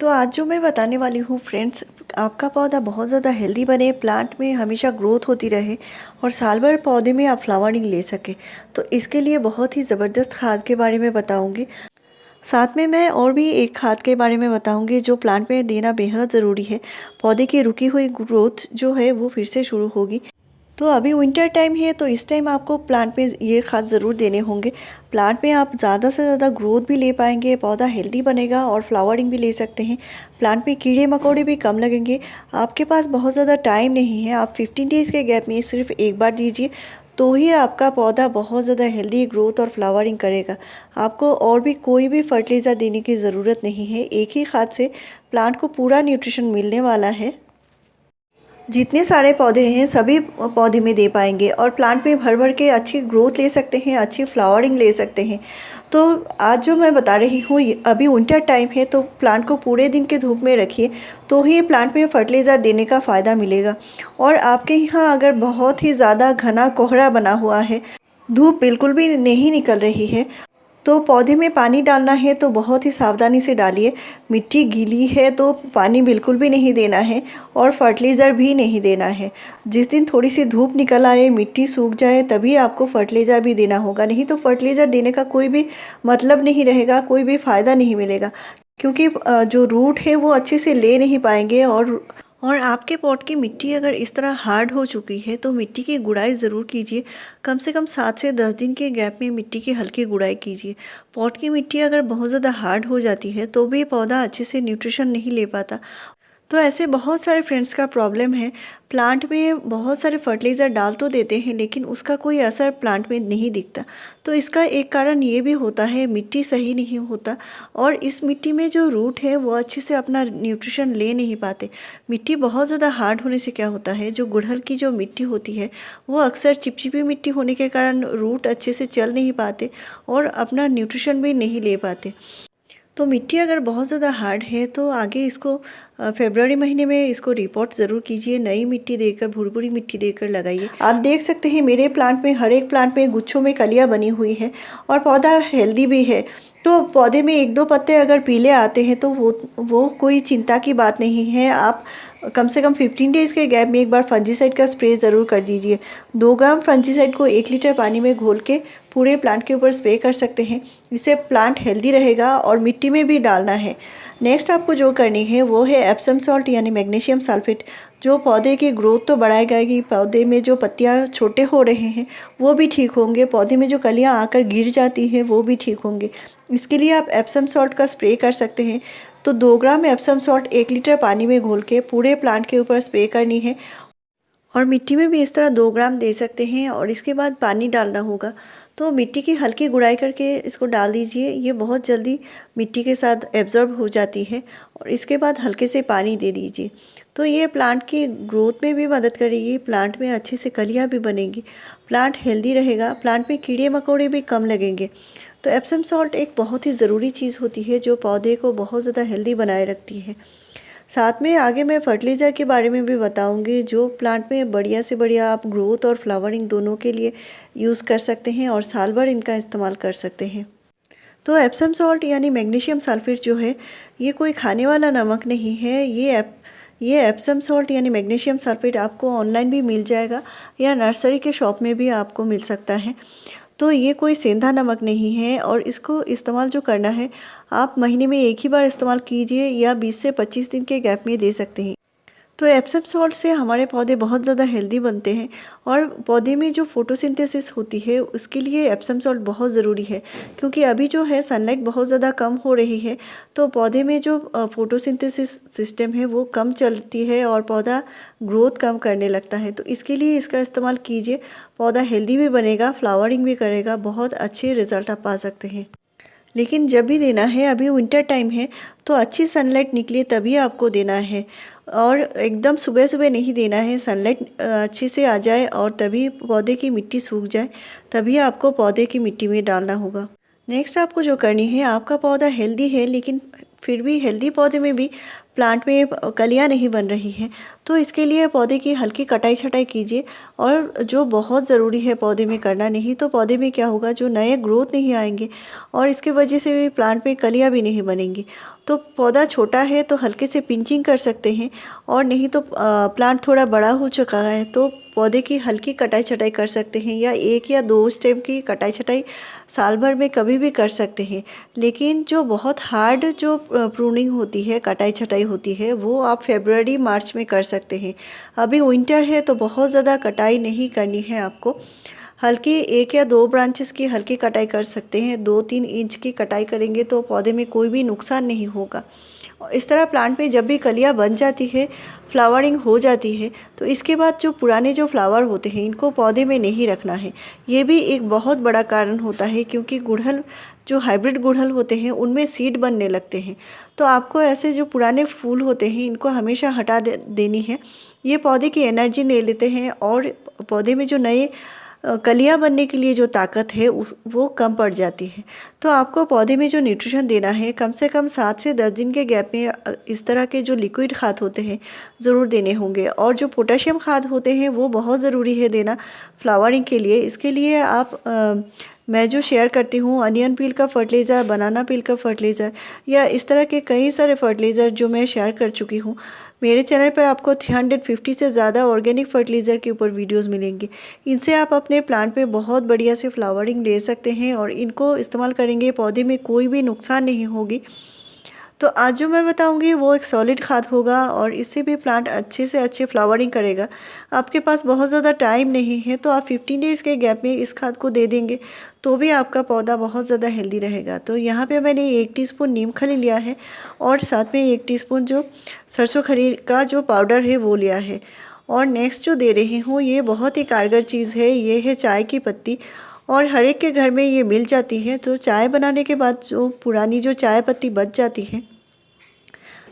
तो आज जो मैं बताने वाली हूँ फ्रेंड्स, आपका पौधा बहुत ज़्यादा हेल्दी बने, प्लांट में हमेशा ग्रोथ होती रहे और साल भर पौधे में आप फ्लावरिंग ले सके, तो इसके लिए बहुत ही ज़बरदस्त खाद के बारे में बताऊँगी। साथ में मैं और भी एक खाद के बारे में बताऊँगी जो प्लांट में देना बेहद ज़रूरी है। पौधे की रुकी हुई ग्रोथ जो है वो फिर से शुरू होगी। तो अभी विंटर टाइम है, तो इस टाइम आपको प्लांट में ये खाद ज़रूर देने होंगे। प्लांट में आप ज़्यादा से ज़्यादा ग्रोथ भी ले पाएंगे, पौधा हेल्दी बनेगा और फ्लावरिंग भी ले सकते हैं। प्लांट में कीड़े मकोड़े भी कम लगेंगे। आपके पास बहुत ज़्यादा टाइम नहीं है, आप 15 डेज़ के गैप में सिर्फ एक बार दीजिए, तो ही आपका पौधा बहुत ज़्यादा हेल्दी ग्रोथ और फ्लावरिंग करेगा। आपको और भी कोई भी फर्टिलाइज़र देने की ज़रूरत नहीं है। एक ही खाद से प्लांट को पूरा न्यूट्रिशन मिलने वाला है। जितने सारे पौधे हैं सभी पौधे में दे पाएंगे और प्लांट में भर भर के अच्छी ग्रोथ ले सकते हैं, अच्छी फ्लावरिंग ले सकते हैं। तो आज जो मैं बता रही हूँ, अभी विंटर टाइम है, तो प्लांट को पूरे दिन के धूप में रखिए, तो ही प्लांट में फर्टिलाइज़र देने का फ़ायदा मिलेगा। और आपके यहाँ अगर बहुत ही ज़्यादा घना कोहरा बना हुआ है, धूप बिल्कुल भी नहीं निकल रही है, तो पौधे में पानी डालना है तो बहुत ही सावधानी से डालिए। मिट्टी गीली है तो पानी बिल्कुल भी नहीं देना है और फर्टिलाइज़र भी नहीं देना है। जिस दिन थोड़ी सी धूप निकल आए, मिट्टी सूख जाए, तभी आपको फर्टिलाइज़र भी देना होगा। नहीं तो फर्टिलाइज़र देने का कोई भी मतलब नहीं रहेगा, कोई भी फ़ायदा नहीं मिलेगा, क्योंकि जो रूट है वो अच्छे से ले नहीं पाएंगे। और आपके पॉट की मिट्टी अगर इस तरह हार्ड हो चुकी है तो मिट्टी की गुड़ाई ज़रूर कीजिए। कम से कम 7 से 10 दिन के गैप में मिट्टी की हल्की गुड़ाई कीजिए। पॉट की मिट्टी अगर बहुत ज़्यादा हार्ड हो जाती है तो भी पौधा अच्छे से न्यूट्रिशन नहीं ले पाता। तो ऐसे बहुत सारे फ्रेंड्स का प्रॉब्लम है। प्लांट में बहुत सारे फर्टिलाइज़र डाल तो देते हैं लेकिन उसका कोई असर प्लांट में नहीं दिखता। तो इसका एक कारण ये भी होता है, मिट्टी सही नहीं होता और इस मिट्टी में जो रूट है वो अच्छे से अपना न्यूट्रिशन ले नहीं पाते। मिट्टी बहुत ज़्यादा हार्ड होने से क्या होता है, जो गुड़हल की जो मिट्टी होती है वो अक्सर चिपचिपी मिट्टी होने के कारण रूट अच्छे से चल नहीं पाते और अपना न्यूट्रिशन भी नहीं ले पाते। तो मिट्टी अगर बहुत ज़्यादा हार्ड है तो आगे इसको फरवरी महीने में इसको रिपोर्ट ज़रूर कीजिए। नई मिट्टी देकर, भुरभुरी मिट्टी देकर लगाइए। आप देख सकते हैं मेरे प्लांट में, हर एक प्लांट में गुच्छों में कलियां बनी हुई है और पौधा हेल्दी भी है। तो पौधे में 1-2 पत्ते अगर पीले आते हैं तो वो कोई चिंता की बात नहीं है। आप कम से कम 15 डेज़ के गैप में एक बार फंजीसाइड का स्प्रे ज़रूर कर दीजिए। 2 ग्राम फंजीसाइड को 1 लीटर पानी में घोल के पूरे प्लांट के ऊपर स्प्रे कर सकते हैं। इससे प्लांट हेल्दी रहेगा और मिट्टी में भी डालना है। नेक्स्ट आपको जो करनी है वो है एप्सम सॉल्ट यानी मैग्नीशियम सल्फेट, जो पौधे की ग्रोथ तो बढ़ाएगा ही, पौधे में जो पत्तियां छोटे हो रहे हैं वो भी ठीक होंगे, पौधे में जो कलियां आकर गिर जाती हैं वो भी ठीक होंगे। इसके लिए आप एप्सम सॉल्ट का स्प्रे कर सकते हैं। तो 2 ग्राम एप्सम सॉल्ट 1 लीटर पानी में घोल के पूरे प्लांट के ऊपर स्प्रे करनी है और मिट्टी में भी इस तरह 2 ग्राम दे सकते हैं और इसके बाद पानी डालना होगा। तो मिट्टी की हल्की गुड़ाई करके इसको डाल दीजिए। ये बहुत जल्दी मिट्टी के साथ एब्जॉर्ब हो जाती है और इसके बाद हल्के से पानी दे दीजिए। तो ये प्लांट की ग्रोथ में भी मदद करेगी, प्लांट में अच्छे से कलियाँ भी बनेगी, प्लांट हेल्दी रहेगा, प्लांट में कीड़े मकोड़े भी कम लगेंगे। तो एप्सम सॉल्ट एक बहुत ही ज़रूरी चीज़ होती है जो पौधे को बहुत ज़्यादा हेल्दी बनाए रखती है। साथ में आगे मैं फर्टिलाइज़र के बारे में भी बताऊंगी, जो प्लांट में बढ़िया से बढ़िया आप ग्रोथ और फ्लावरिंग दोनों के लिए यूज़ कर सकते हैं और साल भर इनका इस्तेमाल कर सकते हैं। तो एप्सम सॉल्ट यानी मैग्नीशियम सल्फेट जो है ये कोई खाने वाला नमक नहीं है। ये एप्सम सॉल्ट यानी मैग्नीशियम सल्फेट आपको ऑनलाइन भी मिल जाएगा या नर्सरी के शॉप में भी आपको मिल सकता है। तो ये कोई सेंधा नमक नहीं है और इसको इस्तेमाल जो करना है, आप महीने में एक ही बार इस्तेमाल कीजिए या 20 से 25 दिन के गैप में दे सकते हैं। तो एप्सम सॉल्ट से हमारे पौधे बहुत ज़्यादा हेल्दी बनते हैं और पौधे में जो फोटोसिंथेसिस होती है उसके लिए एप्सम सॉल्ट बहुत ज़रूरी है, क्योंकि अभी जो है सनलाइट बहुत ज़्यादा कम हो रही है तो पौधे में जो फोटोसिंथेसिस सिस्टम है वो कम चलती है और पौधा ग्रोथ कम करने लगता है। तो इसके लिए इसका इस्तेमाल कीजिए, पौधा हेल्दी भी बनेगा, फ्लावरिंग भी करेगा, बहुत अच्छे रिजल्ट आप पा सकते हैं। लेकिन जब भी देना है, अभी विंटर टाइम है तो अच्छी सनलाइट निकले तभी आपको देना है और एकदम सुबह सुबह नहीं देना है। सनलाइट अच्छे से आ जाए और तभी पौधे की मिट्टी सूख जाए, तभी आपको पौधे की मिट्टी में डालना होगा। नेक्स्ट आपको जो करनी है, आपका पौधा हेल्दी है लेकिन फिर भी हेल्दी पौधे में भी प्लांट में कलियां नहीं बन रही हैं, तो इसके लिए पौधे की हल्की कटाई छटाई कीजिए। और जो बहुत ज़रूरी है पौधे में करना, नहीं तो पौधे में क्या होगा, जो नए ग्रोथ नहीं आएंगे और इसकी वजह से भी प्लांट में कलियां भी नहीं बनेंगी। तो पौधा छोटा है तो हल्के से पिंचिंग कर सकते हैं, और नहीं तो प्लांट थोड़ा बड़ा हो चुका है तो पौधे की हल्की कटाई छटाई कर सकते हैं, या 1 या 2 स्टेम की कटाई छटाई साल भर में कभी भी कर सकते हैं। लेकिन जो बहुत हार्ड जो प्रूनिंग होती है, कटाई छटाई होती है, वो आप फरवरी मार्च में कर सकते हैं। अभी विंटर है तो बहुत ज़्यादा कटाई नहीं करनी है आपको। हल्की 1 या 2 ब्रांचेस की हल्की कटाई कर सकते हैं। 2-3 इंच की कटाई करेंगे तो पौधे में कोई भी नुकसान नहीं होगा। और इस तरह प्लांट में जब भी कलियां बन जाती है, फ्लावरिंग हो जाती है, तो इसके बाद जो पुराने जो फ्लावर होते हैं इनको पौधे में नहीं रखना है। ये भी एक बहुत बड़ा कारण होता है, क्योंकि गुड़हल जो हाइब्रिड गुड़हल होते हैं उनमें सीड बनने लगते हैं। तो आपको ऐसे जो पुराने फूल होते हैं इनको हमेशा हटा देनी है। ये पौधे की एनर्जी ले लेते हैं और पौधे में जो नए कलियां बनने के लिए जो ताकत है वो कम पड़ जाती है। तो आपको पौधे में जो न्यूट्रिशन देना है, कम से कम 7 से 10 दिन के गैप में इस तरह के जो लिक्विड खाद होते हैं ज़रूर देने होंगे। और जो पोटेशियम खाद होते हैं वो बहुत ज़रूरी है देना फ्लावरिंग के लिए। इसके लिए आप मैं जो शेयर करती हूँ अनियन पील का फर्टिलाइज़र, बनाना पील का फर्टिलाइज़र, या इस तरह के कई सारे फर्टिलाइज़र जो मैं शेयर कर चुकी हूँ। मेरे चैनल पर आपको 350 से ज़्यादा ऑर्गेनिक फर्टिलाइज़र के ऊपर वीडियोस मिलेंगे। इनसे आप अपने प्लांट पे बहुत बढ़िया से फ्लावरिंग ले सकते हैं, और इनको इस्तेमाल करेंगे पौधे में कोई भी नुकसान नहीं होगी। तो आज जो मैं बताऊंगी वो एक सॉलिड खाद होगा, और इससे भी प्लांट अच्छे से अच्छे फ्लावरिंग करेगा। आपके पास बहुत ज़्यादा टाइम नहीं है तो आप 15 डेज़ के गैप में इस खाद को दे देंगे तो भी आपका पौधा बहुत ज़्यादा हेल्दी रहेगा। तो यहाँ पे मैंने 1 टीस्पून नीम खली लिया है, और साथ में 1 टीस्पून जो सरसों खली का जो पाउडर है वो लिया है। और नेक्स्ट जो दे रही हूँ ये बहुत ही कारगर चीज़ है, ये है चाय की पत्ती। और हर एक के घर में ये मिल जाती है। तो चाय बनाने के बाद जो पुरानी जो चाय पत्ती बच जाती है,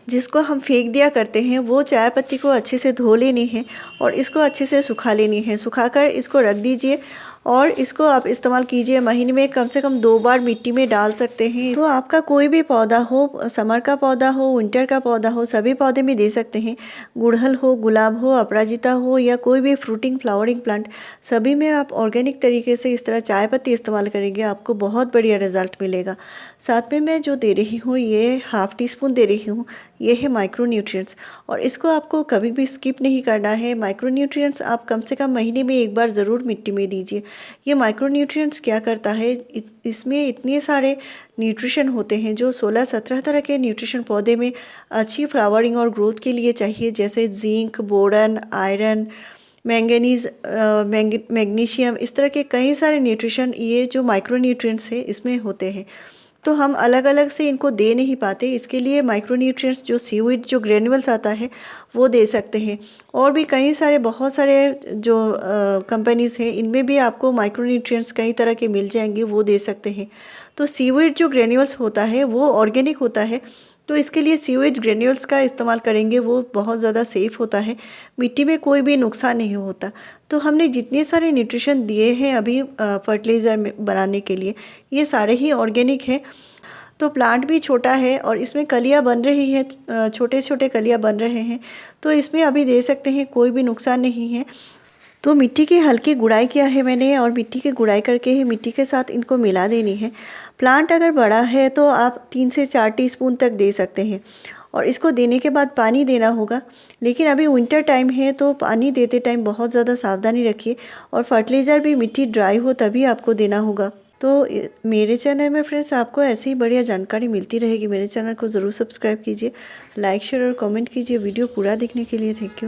जिसको हम फेंक दिया करते हैं, वो चाय पत्ती को अच्छे से धो लेनी है और इसको अच्छे से सुखा लेनी है। सुखाकर इसको रख दीजिए, और इसको आप इस्तेमाल कीजिए। महीने में कम से कम 2 बार मिट्टी में डाल सकते हैं। तो आपका कोई भी पौधा हो, समर का पौधा हो, विंटर का पौधा हो, सभी पौधे में दे सकते हैं। गुड़हल हो, गुलाब हो, अपराजिता हो, या कोई भी फ्रूटिंग फ्लावरिंग प्लांट, सभी में आप ऑर्गेनिक तरीके से इस तरह चाय पत्ती इस्तेमाल करेंगे, आपको बहुत बढ़िया रिजल्ट मिलेगा। साथ में मैं जो दे रही हूँ ये 1/2 टीस्पून दे रही हूँ, ये है माइक्रो न्यूट्रिएंट्स। और इसको आपको कभी भी स्किप नहीं करना है। माइक्रो न्यूट्रिएंट्स आप कम से कम महीने में 1 बार ज़रूर मिट्टी में दीजिए। ये माइक्रो न्यूट्रिएंट्स क्या करता है, इसमें इतने सारे न्यूट्रिशन होते हैं जो 16-17 तरह के न्यूट्रिशन पौधे में अच्छी फ्लावरिंग और ग्रोथ के लिए चाहिए, जैसे zinc, boron, iron, manganese, magnesium, इस तरह के कई सारे न्यूट्रिशन ये जो माइक्रो न्यूट्रिएंट्स है इसमें होते हैं। तो हम अलग अलग से इनको दे नहीं पाते, इसके लिए माइक्रो न्यूट्रिएंट्स जो सीवीड जो ग्रेन्युल्स आता है वो दे सकते हैं। और भी कई सारे बहुत सारे जो कंपनीज़ हैं इनमें भी आपको माइक्रो न्यूट्रिएंट्स कई तरह के मिल जाएंगे, वो दे सकते हैं। तो सीवीड जो ग्रेन्युल्स होता है वो ऑर्गेनिक होता है, तो इसके लिए सीवेज ग्रेन्यूल्स का इस्तेमाल करेंगे, वो बहुत ज़्यादा सेफ़ होता है, मिट्टी में कोई भी नुकसान नहीं होता। तो हमने जितने सारे न्यूट्रिशन दिए हैं अभी फर्टिलाइज़र में बनाने के लिए, ये सारे ही ऑर्गेनिक हैं। तो प्लांट भी छोटा है और इसमें कलियां बन रही है, छोटे छोटे कलियां बन रहे हैं, तो इसमें अभी दे सकते हैं, कोई भी नुकसान नहीं है। तो मिट्टी की हल्की गुड़ाई किया है मैंने, और मिट्टी की गुड़ाई करके ही मिट्टी के साथ इनको मिला देनी है। प्लांट अगर बड़ा है तो आप 3 से 4 टीस्पून तक दे सकते हैं, और इसको देने के बाद पानी देना होगा। लेकिन अभी विंटर टाइम है तो पानी देते टाइम बहुत ज़्यादा सावधानी रखिए, और फर्टिलाइज़र भी मिट्टी ड्राई हो तभी आपको देना होगा। तो मेरे चैनल में फ्रेंड्स आपको ऐसी ही बढ़िया जानकारी मिलती रहेगी। मेरे चैनल को ज़रूर सब्सक्राइब कीजिए, लाइक शेयर और कमेंट कीजिए। वीडियो पूरा देखने के लिए थैंक यू।